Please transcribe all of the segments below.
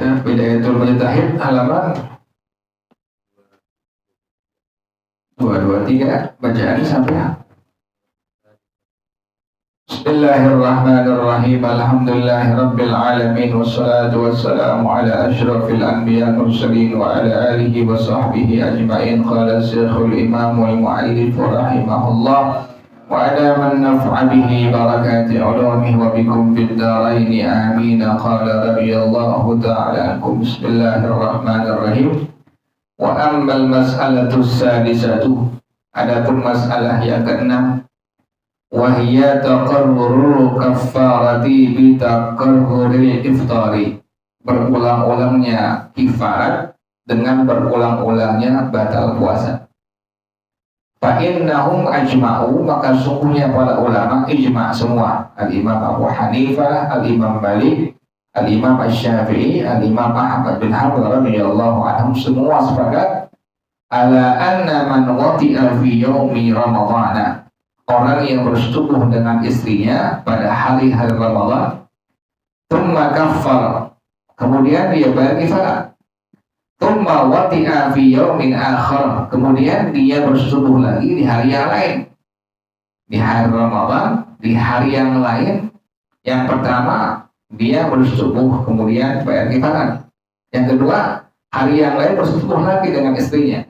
Kitab Bidayatul Mujtahid halaman 223 bacaan sampai Bismillahirrahmanirrahim. Alhamdulillahirabbil alamin wassalatu wassalamu ala asyrafil anbiya mursalin wa ala alihi wa sahbihi ajmain. Qala Syekhul Imam wal Muallif rahimahullah wa ala man naf'a bihi barakati ulumih wa bikum fid dharain amin. Qala radhiyallahu ta'ala ankum. Bismillahirrahmanirrahim. Wa ammal mas'alatu sadisatu, adapun masalah yang keenam, wahiyya taqarruru kaffarati bi taqarruril iftari, berulang-ulangnya kifarat dengan berulang-ulangnya batal puasa. Fa innahum ajma'u, maka sungguhnya para ulama ijma' semua, al-Imam Abu Hanifah, al-Imam Malik, al-Imam Asy-Syafi'i, al-Imam Ahmad bin Hanbal radhiyallahu anhum, semua sepakat ala anna man wati'a fi yaumi ramadhana, orang yang bersetubuh dengan istrinya pada hari-hari Ramadan, thumma kaffar, kemudian dia bayar kifarat, thumma wati'a fi yaumin akhar, kemudian dia bersetubuh lagi di hari yang lain, di hari Ramadan, di hari yang lain. Yang pertama dia bersetubuh kemudian bayar kifarat, yang kedua hari yang lain bersetubuh lagi dengan istrinya.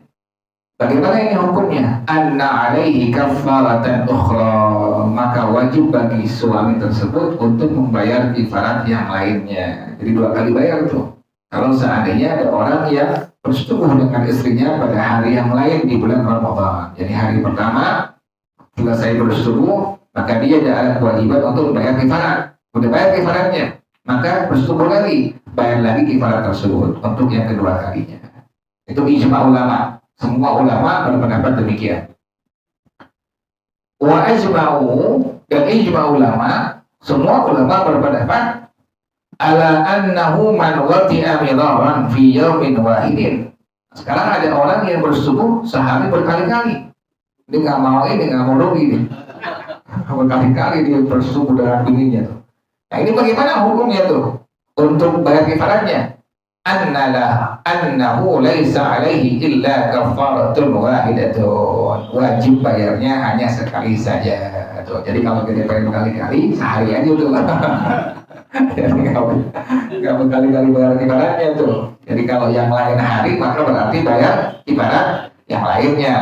Bagaimana ini hukumnya? Anna alaihi kaffaratan ukhra, maka wajib bagi suami tersebut untuk membayar kifarat yang lainnya. Jadi dua kali bayar tuh. Kalau seandainya ada orang yang bersetubuh dengan istrinya pada hari yang lain di bulan Ramadan. Jadi hari pertama selesai bersetubuh, maka dia ada kewajiban untuk membayar kifarat. Udah bayar kifaratnya, maka bersetubuh lagi, bayar lagi kifarat tersebut untuk yang kedua kalinya. Itu ijma' ulama. Semua ulama berpendapat demikian. Wa ajma'u, dan ijma' ulama, semua ulama berpendapat ala annahu man wati'a miraran fi yaumin wahidin. Sekarang ada orang yang bersetubuh sehari berkali-kali. Dia nggak mau ini, nggak mau rugi. Berkali-kali dia bersetubuh dengan bininya tuh. Nah ini bagaimana hukumnya tuh untuk bayar kifaratnya? Annahu laisa alaihi illa kafaratun wahidatun, wajib bayarnya hanya sekali saja tuh. Jadi kalau kita bayar berkali-kali, sehari aja tuh. Jadi nggak berkali-kali bayar kifaratnya tuh. Jadi kalau yang lain hari, maka berarti bayar kifarat yang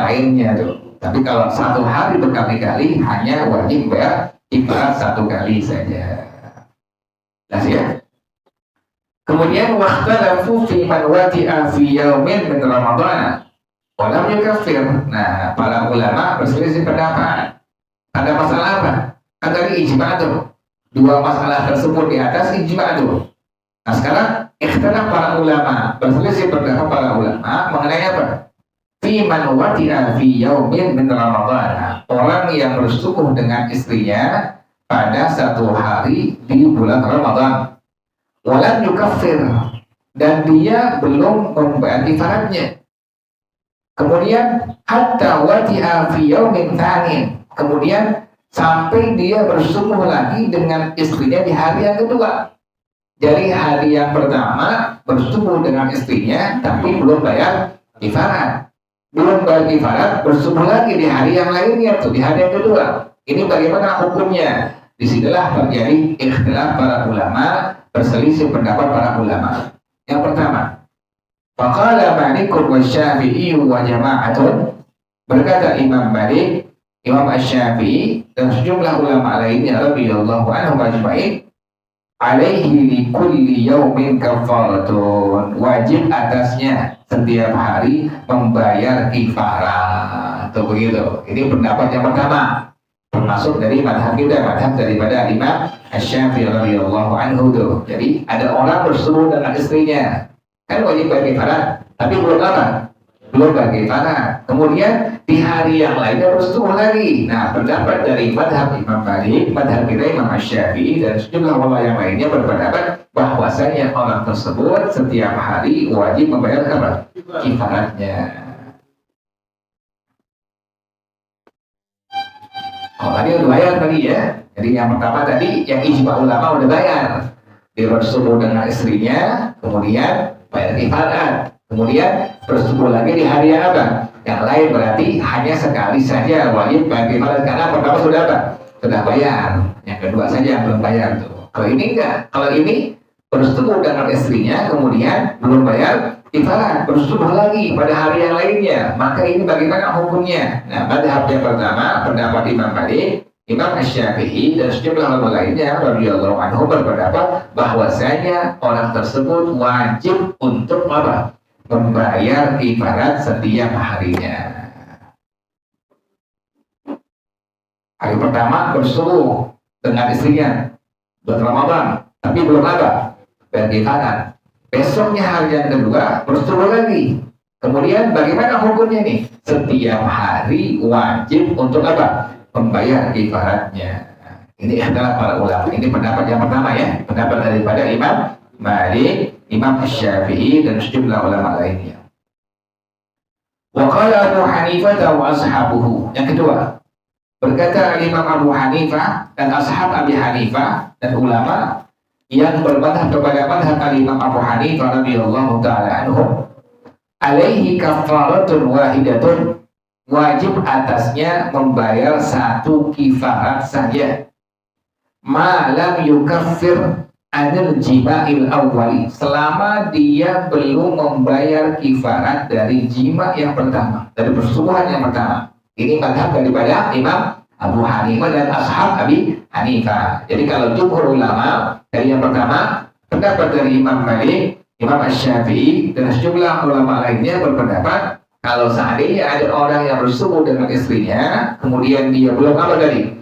lainnya tuh. Tapi kalau satu hari berkali-kali, hanya wajib bayar kifarat satu kali saja. Jelas ya? Kemudian wakhtalafu fi man wati'a fi yaumin min Ramadhan wa lam yukaffir. Nah, para ulama berselisih pendapat. Ada masalah apa? Kan tadi ijma' tuh. Dua masalah tersebut di atas ijma' tuh. Nah, sekarang ikhtilaf para ulama, berselisih pendapat para ulama mengenai apa? Fi man wati'a fi yaumin min Ramadhan. Orang yang bersetubuh dengan istrinya pada satu hari di bulan Ramadan. Walan yukaffir, dan dia belum membayar kifaratnya. Kemudian hatta wati'a fi yaumin tsanin, kemudian sampai dia bersetubuh lagi dengan istrinya di hari yang kedua. Jadi hari yang pertama bersetubuh dengan istrinya tapi belum bayar kifarat. Belum bayar kifarat, bersetubuh lagi di hari yang lainnya tuh, di hari yang kedua. Ini bagaimana hukumnya? Disinilah terjadi ikhtilaf para ulama, berselisih pendapat para ulama. Yang pertama, faqala Malikun wa Syafi'i wa jama'atun, berkata Imam Malik, Imam Asy-Syafi'i dan sejumlah ulama lainnya radhiyallahu anhum ajma'in, alaihi li kulli yaumin kafaratun, wajib atasnya setiap hari membayar kifarat. Tuh begitu. Ini pendapat yang pertama, termasuk dari madhab kita, madhab daripada Imam Asy-Syafi'i radhiyallahu anhu tuh. Jadi ada orang bersetubuh dengan istrinya, kan wajib bayar kifarat, tapi belum apa? Belum bayar kifarat. Kemudian di hari yang lainnya bersetubuh lagi. Nah, pendapat dari madhab Imam Malik, madhab kita Imam Asy-Syafi'i dan sejumlah ulama yang lainnya berpendapat bahwasanya orang tersebut setiap hari wajib membayar apa? Kifaratnya. Oh, tadi udah bayar tadi ya. Jadi yang pertama tadi yang ijma ulama udah bayar. dia bersetubuh dengan istrinya, kemudian bayar kifarat, kemudian bersetubuh lagi di hari yang apa? Yang lain, berarti hanya sekali saja wajib bayar kifarat, karena pertama sudah apa? Sudah bayar. Yang kedua saja yang belum bayar tuh. Kalau ini enggak, kalau ini bersetubuh dengan istrinya, kemudian belum bayar kifarat, bersetubuh lagi pada hari yang lainnya, maka ini bagaimana hukumnya? Nah, madhab yang pertama, pendapat Imam Malik, Imam Asy-Syafi'i dan sejumlah ulama lainnya radhiyallahu anhum berpendapat bahwasanya orang tersebut wajib untuk apa? Membayar kifarat setiap harinya. Hari pertama bersetubuh dengan istrinya bulan Ramadan, tapi belum ada bayar kifarat. Besoknya hari yang kedua bersetubuh lagi. Kemudian bagaimana hukumnya nih? Setiap hari wajib untuk apa? Membayar kifaratnya. Ini adalah para ulama. Ini pendapat yang pertama ya, pendapat daripada Imam Malik, Imam Syafi'i dan sejumlah ulama lainnya. Wa qala Abu Hanifah wa ashabuhu. Yang kedua, berkata Imam Abu Hanifah dan ashab Abi Hanifah dan ulama yang bermadhab kepada madhab Imam Abu Hanifah radhiyallahu taala anhu, alaihi kafaratun wahidatun, wajib atasnya membayar satu kifarat saja, malam yukaffir anil jima'il awwali, selama dia belum membayar kifarat dari jima yang pertama, dari persetubuhan yang pertama. Ini madhab daripada Imam Abu Hanifah dan ashab Abi Hanifah. Jadi kalau jumhur ulama dari yang pertama, pendapat dari Imam Malik, Imam Asy-Syafi'i dan sejumlah ulama lainnya berpendapat kalau seandainya ada orang yang bersetubuh dengan istrinya, kemudian dia belum apa tadi?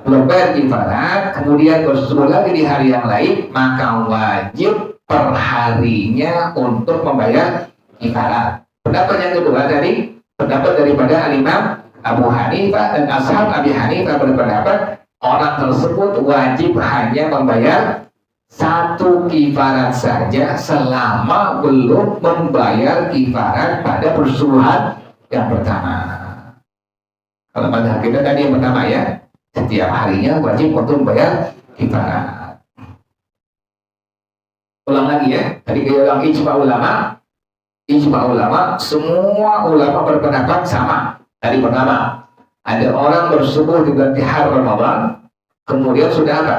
Belum bayar kifarat, kemudian bersetubuh lagi di hari yang lain, maka wajib per harinya untuk membayar kifarat. Pendapat yang kedua tadi, pendapat daripada Imam Abu Hanifah dan ashab Abi Hanifah berpendapat orang tersebut wajib hanya membayar satu kifarat saja selama belum membayar kifarat pada persetubuhan yang pertama. Kalau madhab kita tadi yang pertama ya, setiap harinya wajib untuk membayar kifarat. Ulang lagi ya, tadi kita ulang ijma ulama. Ijma ulama, semua ulama berpendapat sama. Tadi pertama, ada orang bersetubuh di bulan Ramadan, kemudian sudah apa?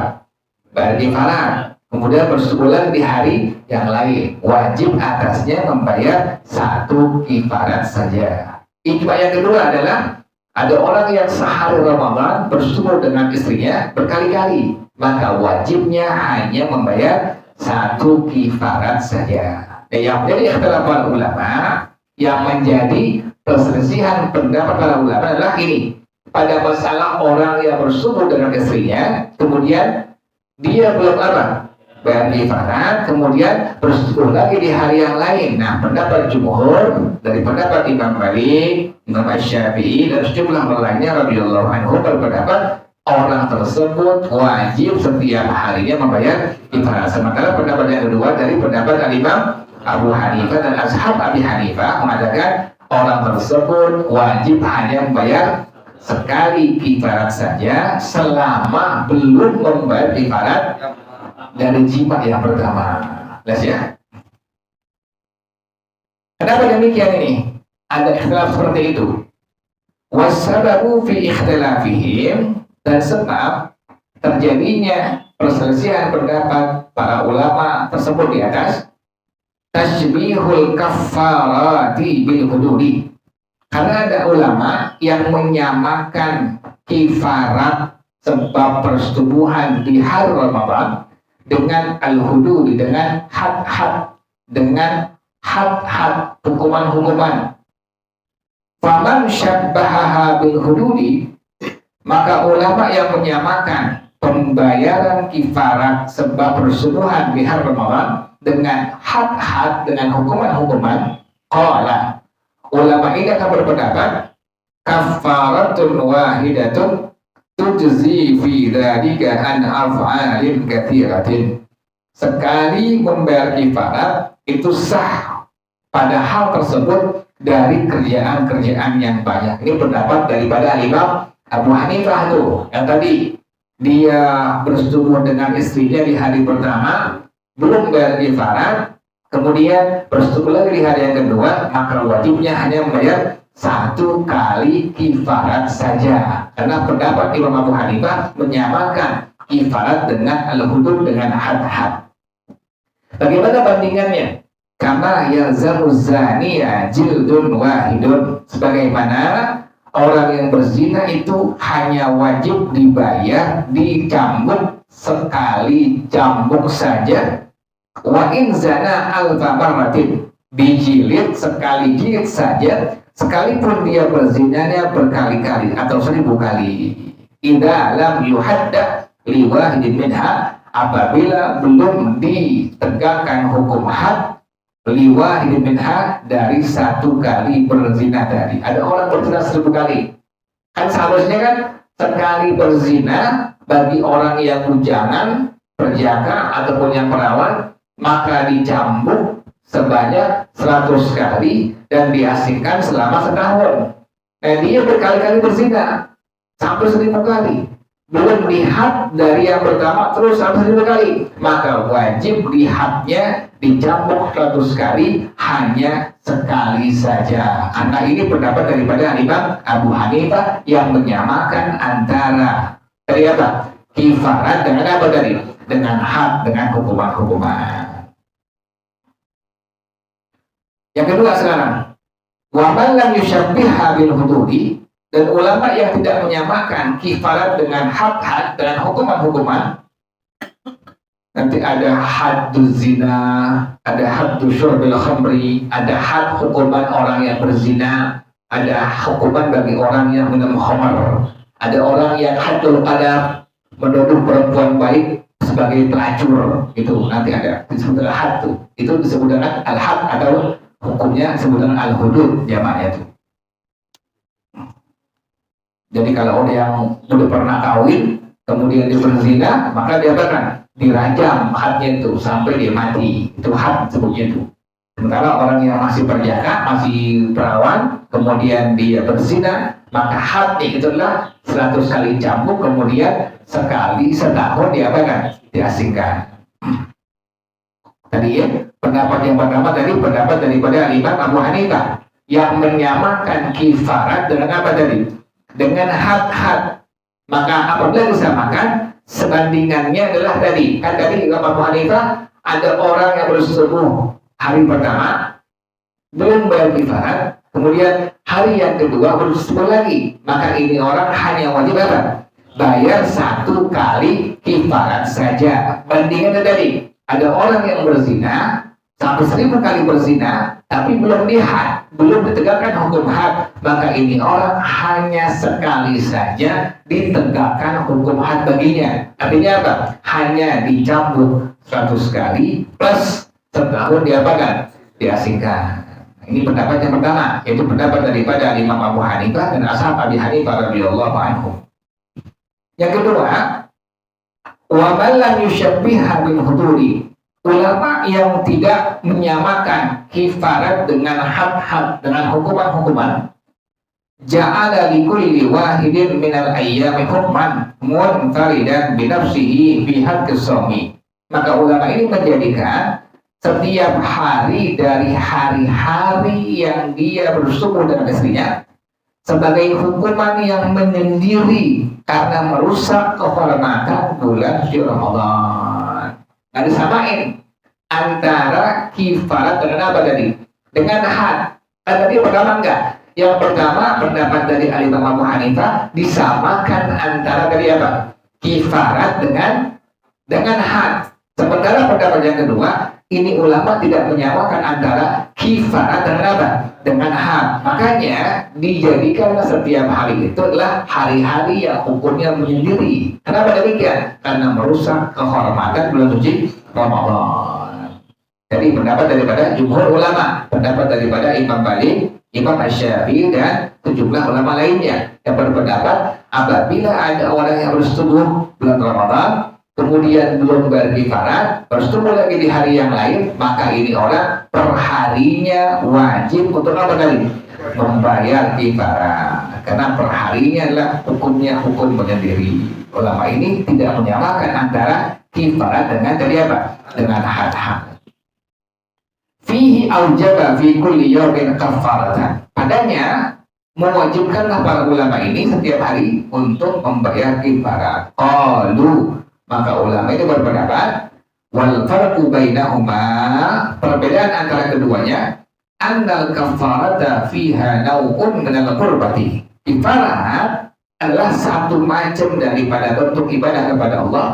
Bayar kifarat. Kemudian bersebulan di hari yang lain, wajib atasnya membayar satu kifarat saja. Ijma yang kedua adalah ada orang yang sehari Ramadan bersetubuh dengan istrinya berkali-kali, maka wajibnya hanya membayar satu kifarat saja. Yang menjadi ikhtilaf para ulama, yang menjadi perselisihan pendapat para ulama adalah ini. Pada masalah orang yang bersetubuh dengan istrinya, kemudian dia belum apa? Bayar kifarat, kemudian bersetubuh lagi di hari yang lain. Nah, pendapat jumhur dari pendapat Imam Malik, Imam Asy-Syafi'i dan sejumlah lainnya radhiyallahu anhu berpendapat orang tersebut wajib setiap harinya membayar kifarat. Sementara pendapat yang kedua dari pendapat Imam Abu Hanifah dan ashab Abi Hanifah mengatakan orang tersebut wajib hanya membayar sekali kifarat saja selama belum membayar kifarat dari jima yang pertama. Jelas ya? Kenapa demikian ini? Ada ikhtilaf seperti itu. Wassababu fi ikhtilafihim, dan sebab terjadinya perselisihan pendapat para ulama tersebut di atas, tasybihul kaffarati bil hududi. Karena ada ulama yang menyamakan kifarat sebab persetubuhan di hari Ramadan dengan al-hudud, dengan had-had, dengan had-had, hukuman-hukuman. Faman syabbahaha bil hududi, maka ulama yang menyamakan pembayaran kifarat sebab persetubuhan di hari Ramadan dengan had-had, dengan hukuman-hukuman, qala, ulama ini akan berpendapat kafaratun wahidatun tujzi fi dzalika an af'alin katsiratin. Sekali membayar kifarat itu sah pada hal tersebut dari kerjaan-kerjaan yang banyak. Ini pendapat daripada Imam Abu Hanifah tuh yang tadi dia bersetubuh dengan istrinya di hari pertama, belum bayar kifarat, kemudian bersetubuh lagi di hari yang kedua, maka wajibnya hanya membayar 1 kali kifarat saja. Karena pendapat Imam Abu Hanifah menyamakan kifarat dengan al-hudud dengan had-had. Bagaimana bandingannya? Kama yalzamu zaniya jildun wahidun. Sebagaimana orang yang berzina itu hanya wajib dibayar dicambuk sekali cambuk saja. Wa in zana alfa marratin, dijilid sekali jilid saja, sekalipun dia berzinanya berkali-kali atau 1000 kali. Idza lam yuhadda liwahidin minha, apabila belum ditegakkan hukum had liwahidin minha, dari 1 kali berzina tadi. Ada orang berzina 1000 kali, kan seharusnya kan sekali berzina bagi orang yang bujangan, perjaka ataupun yang perawan, maka dicambuk sebanyak 100 kali dan diasingkan selama setahun. Nah, dia berkali-kali berzina sampai 1000 kali, belum dihad dari yang pertama terus sampai 1000 kali, maka wajib dihadnya dicambuk 100 kali hanya sekali saja. Karena ini pendapat daripada Imam Abu Hanifah yang menyamakan antara dari apa? Kifarat dengan apa tadi? Dengan had, dengan hukuman-hukuman. Yang kedua sekarang, wa man lam yushabbihha bil hududi, dan ulama yang tidak menyamakan kifarat dengan had-had, dengan hukuman-hukuman. Nanti ada haddu zina, ada haddu syurbil khamri, ada had hukuman orang yang berzina, ada hukuman bagi orang yang minum khamar, ada orang yang haddul qadar, menuduh perempuan baik sebagai pelacur. Itu nanti ada disebut al-had, itu disebut dengan al-had, atau hukumnya disebut dengan al-hudud jamaknya itu. Jadi kalau orang yang sudah pernah kawin kemudian dia berzina, maka dia akan dirajam hadnya itu sampai dia mati. Itu had sebutnya itu. Sementara orang yang masih perjaka, masih perawan, kemudian dia berzina, maka hadnya itu adalah 100 kali cambuk, kemudian sekali setahun dia akan diasingkan. Tadi ya, pendapat yang pertama tadi pendapat daripada Imam Abu Hanifah yang menyamakan kifarat dengan apa tadi? Dengan had-had. Maka apabila disamakan, sebandingannya adalah tadi. Kan tadi Imam Abu Hanifah ada orang yang bersetubuh hari pertama belum bayar kifarat, kemudian hari yang kedua bersetubuh lagi, maka ini orang hanya wajib apa? Bayar 1 kali kifarat saja. Bandingannya tadi, ada orang yang berzina sampai 1000 kali berzina, tapi belum dihad, belum ditegakkan hukum had, maka ini orang hanya sekali saja ditegakkan hukum had baginya. Artinya apa? Hanya dicambuk 100 kali plus setahun diapakan? Diasingkan. Ini pendapat yang pertama, yaitu pendapat daripada Imam Abu Hanifah dan ashab Abi Hanifah radhiyallahu anhum. Yang kedua, wa man lam yushabbihha bil hududi, ulama yang tidak menyamakan kifarat dengan had-had, dengan hukuman-hukuman, ja'ala likulli wahidin minal ayyami hukman munfaridan binafsihi bihad kesawmi. Maka ulama ini menjadikan setiap hari dari hari-hari yang dia bersetubuh dengan istrinya sebagai hukuman yang menyendiri karena merusak kehormatan bulan suci Ramadan. Nah, disamain antara kifarat dengan apa tadi? Dengan had. Kan tadi pertama enggak? Yang pertama pendapat dari Imam Abu Hanifah disamakan antara tadi apa? Kifarat dengan had. Sementara pendapat yang kedua, ini ulama tidak menyamakan antara kifarat dengan apa? Dengan had. Makanya dijadikan setiap hari itu adalah hari-hari yang hukumnya menyendiri. Kenapa demikian? Karena merusak kehormatan bulan suci Ramadan. Jadi pendapat daripada jumhur ulama, pendapat daripada Imam Malik, Imam Asy-Syafi'i dan sejumlah ulama lainnya yang berpendapat apabila ada orang yang bersetubuh bulan Ramadan kemudian belum berkifarat, bersetubuh lagi di hari yang lain, maka ini orang perharinya wajib untuk apa tadi? Membayar kifarat. Karena perharinya adalah hukumnya hukum menyendiri. Ulama ini tidak menyamakan antara kifarat dengan tadi apa? Dengan had-had. Fihi aujaba fi kulli yawmin kafaratan. Padanya mewajibkanlah para ulama ini setiap hari untuk membayar kifarat. Qalu, maka ulama itu berpendapat wal farqu bainahuma, perbedaan antara keduanya, annal kafarata fiha nau'un minal qurbati. Kifarat adalah satu macam daripada bentuk ibadah kepada Allah.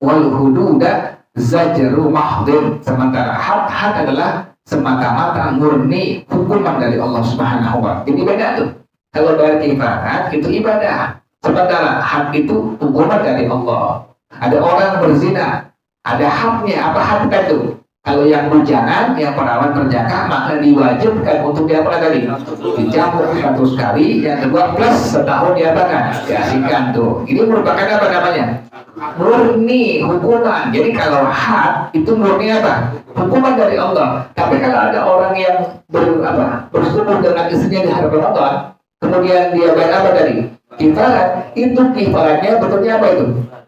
Wal hududa zajru mahdin, sementara had adalah semata-mata murni hukuman dari Allah Subhanahu wa Ta'ala. Jadi beda tuh. Kalau bayar kifarat itu ibadah, sementara had itu hukuman dari Allah. Ada orang berzina, ada hadnya. Apa had itu? Kalau yang bujangan, yang perawan perjaka, maka diwajibkan untuk diapakan tadi? Dicambuk 100 kali, yang kedua plus setahun diapakan? Diasihkan tuh. Ini merupakan apa namanya? Murni hukuman. Jadi kalau had itu murni apa? Hukuman dari Allah. Tapi kalau ada orang yang bersetubuh dengan istrinya di hari Ramadan, kemudian dia bayar apa tadi? Kifarat. Itu kifaratnya bentuknya apa itu?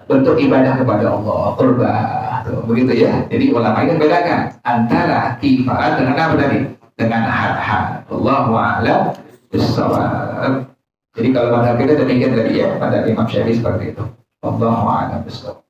Bentuk ibadah kepada Allah, qurban. Begitu ya. Jadi ulama ini membedakan antara kifarat dengan apa tadi? Dengan had-had. Wallahu a'lam bishawab. Jadi kalau pada kita demikian tadi ya, pada Imam Syafi'i seperti itu. Wallahu a'lam bishawab.